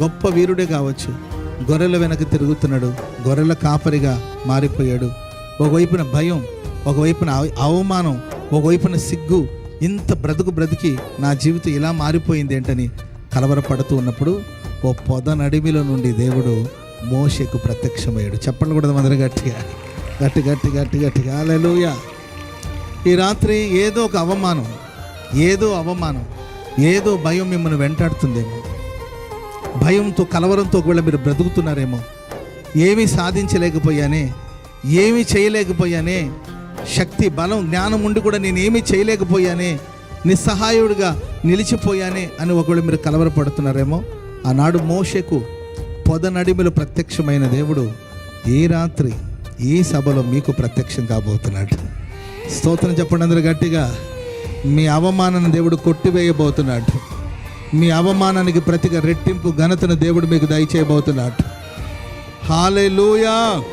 గొప్ప వీరుడే కావచ్చు, గొర్రెల వెనక తిరుగుతున్నాడు, గొర్రెల కాపరిగా మారిపోయాడు. ఒకవైపున భయం, ఒకవైపున అవమానం, ఒకవైపున సిగ్గు, ఇంత బ్రతికి నా జీవితం ఇలా మారిపోయింది ఏంటని కలవరపడుతూ ఉన్నప్పుడు ఓ పొద నడిమిలో నుండి దేవుడు మోషేకు ప్రత్యక్షమయ్యాడు. చెప్పండి కూడా అందరూ గట్టిగా గట్టి గట్టి గట్టి గట్టిగా హల్లెలూయా. ఈ రాత్రి ఏదో ఒక అవమానం, ఏదో భయం మిమ్మల్ని వెంటాడుతుందేమో, భయంతో కలవరంతో ఒకవేళ మీరు బ్రతుకుతున్నారేమో. ఏమీ సాధించలేకపోయానే, ఏమీ చేయలేకపోయానే, శక్తి బలం జ్ఞానం ఉండి కూడా నేను ఏమీ చేయలేకపోయానే, నిస్సహాయుడిగా నిలిచిపోయానే అని ఒకవేళ మీరు కలవరపడుతున్నారేమో. ఆనాడు మోషేకు పొద నడిమిలో ప్రత్యక్షమైన దేవుడు ఈ రాత్రి ఈ సభలో మీకు ప్రత్యక్షం కాబోతున్నాడు. స్తోత్రం చెప్పండి అందరూ గట్టిగా. మీ అవమానాన్ని దేవుడు కొట్టివేయబోతున్నాడు. మీ అవమానానికి ప్రతిగా రెట్టింపు ఘనతను దేవుడు మీకు దయచేయబోతున్నాడు. హల్లెలూయా.